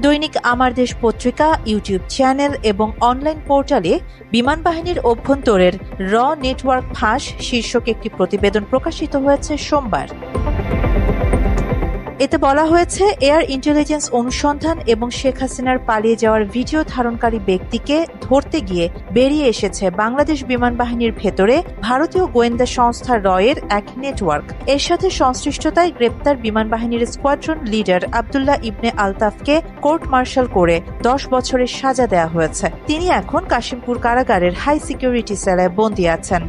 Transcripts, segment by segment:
দৈনিক আমার দেশ পত্রিকা, ইউটিউব চ্যানেল এবং অনলাইন পোর্টালে বিমান বাহিনীর অভ্যন্তরের র নেটওয়ার্ক ফাঁস শীর্ষক একটি প্রতিবেদন প্রকাশিত হয়েছে সোমবার। এতে বলা হয়েছে, এয়ার ইন্টেলিজেন্স অনুসন্ধান এবং শেখ হাসিনার পালিয়ে যাওয়ার ভিডিও ধারণকারী ব্যক্তিকে ধরতে গিয়ে বেরিয়ে এসেছে বাংলাদেশ বিমান বাহিনীর ভেতরে ভারতীয় গোয়েন্দা সংস্থা র-এর এক নেটওয়ার্ক। এর সাথে সংশ্লিষ্টতায় গ্রেপ্তার বিমান বাহিনীর স্কোয়াড্রন লিডার আব্দুল্লাহ ইবনে আলতাফকে কোর্ট মার্শাল করে 10 বছরের সাজা দেওয়া হয়েছে। তিনি এখন কাশিমপুর কারাগারের হাই সিকিউরিটি সেলে বন্দী আছেন।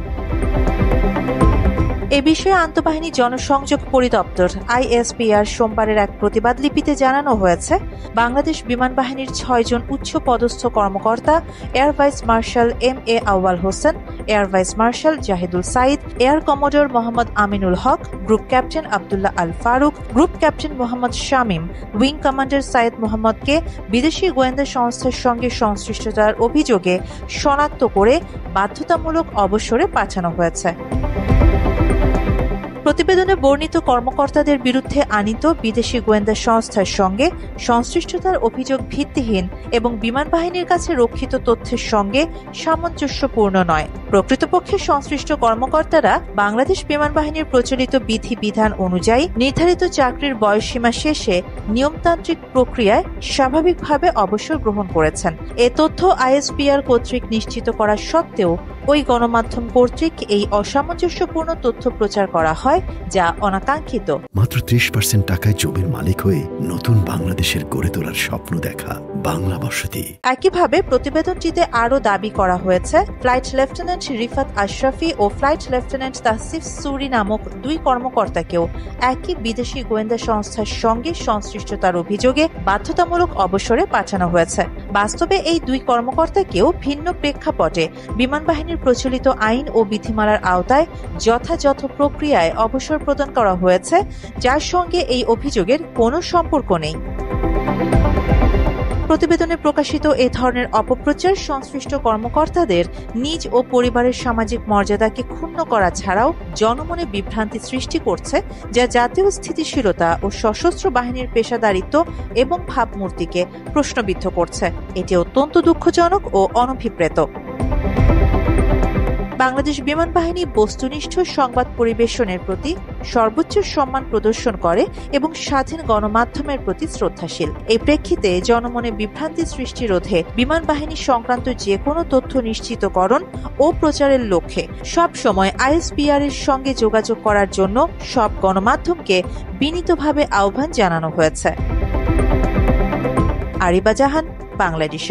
এ বিষয়ে আন্তঃবাহিনী জনসংযোগ পরিদপ্তর ISPR সোমবারের এক প্রতিবাদ লিপিতে জানানো হয়েছে, বাংলাদেশ বিমান বাহিনীর 6 জন উচ্চ পদস্থ কর্মকর্তা air vice marshal MA Awal Hossain, air vice marshal Zahidul Saeed, air commodore Mohammad Aminul Haque, group captain Abdullah Al Faruk, group captain Mohammad Shamim, wing commander Saeed মোহাম্মদকে বিদেশি গোয়েন্দা সংস্থার সঙ্গে সংশ্লিষ্টতার অভিযোগে শনাক্ত করে বাধ্যতামূলক অবসরে পাঠানো হয়েছে। প্রতিবেদনে বর্ণিত কর্মকর্তাদের বিরুদ্ধে আনীত বিদেশি গোয়েন্দা সংস্থার সঙ্গে সংশ্লিষ্টতার অভিযোগ ভিত্তিহীন এবং বিমান বাহিনীর কাছে রক্ষিত তথ্যের সঙ্গে সামঞ্জস্যপূর্ণ নয়। প্রকৃতপক্ষে সংশ্লিষ্ট কর্মকর্তারা বাংলাদেশ বিমান বাহিনীর প্রচলিত বিধিবিধান অনুযায়ী নির্ধারিত চাকরির বয়সসীমা শেষে নিয়মতান্ত্রিক প্রক্রিয়ায় স্বাভাবিকভাবে অবসর গ্রহণ করেছেন। এ তথ্য ISPR কর্তৃক নিশ্চিত করা সত্ত্বেও ওই গণমাধ্যম কর্তৃক এই অসামঞ্জস্যপূর্ণ তথ্য প্রচার করা হয়, যা অনাকাঙ্ক্ষিত। মাত্র 30% টাকায় জমির মালিক হয়ে নতুন বাংলাদেশের গড়ে তোলার স্বপ্ন দেখা বাংলা বসতি। একইভাবে প্রতিবেদনটিতে আরও দাবি করা হয়েছে, ফ্লাইট লেফটেন্যান্ট রিফাত আশরাফি ও ফ্লাইট লেফটেন্যান্ট তাসিফ সুরি নামক 2 কর্মকর্তাকেও একই বিদেশি গোয়েন্দা সংস্থার সঙ্গে সংশ্লিষ্টতার অভিযোগে বাধ্যতামূলক অবসরে পাঠানো হয়েছে। বাস্তবে এই 2 কর্মকর্তাকেও ভিন্ন প্রেক্ষাপটে বিমান বাহিনীর প্রচলিত আইন ও বিধিমালার আওতায় যথাযথ প্রক্রিয়ায় অবসর প্রদান করা হয়েছে, যার সঙ্গে এই অভিযোগের কোনো সম্পর্ক নেই। প্রতিবেদনে প্রকাশিত এ ধরনের অপপ্রচার সংশ্লিষ্ট কর্মকর্তাদের নিজ ও পরিবারের সামাজিক মর্যাদাকে ক্ষুণ্ণ করা ছাড়াও জনমনে বিভ্রান্তি সৃষ্টি করছে, যা জাতীয় স্থিতিশীলতা ও সশস্ত্র বাহিনীর পেশাদারিত্ব এবং ভাবমূর্তিকে প্রশ্নবিদ্ধ করছে। এটি অত্যন্ত দুঃখজনক ও অনভিপ্রেত। বাংলাদেশ বিমান বাহিনী বস্তুনিষ্ঠ সংবাদ পরিবেশনের প্রতি সর্বোচ্চ সম্মান প্রদর্শন করে এবং স্বাধীন গণমাধ্যমের প্রতি শ্রদ্ধাশীল। এই প্রেক্ষিতে জনমনে বিভ্রান্তি সৃষ্টি রোধে বিমান বাহিনী সংক্রান্ত যে কোনো তথ্য নিশ্চিতকরণ ও প্রচারের লক্ষ্যে সব সময় ISPR এর সঙ্গে যোগাযোগ করার জন্য সব গণমাধ্যমকে বিনীতভাবে আহ্বান জানানো হয়েছে। আরিবা জাহান, বাংলাদেশ।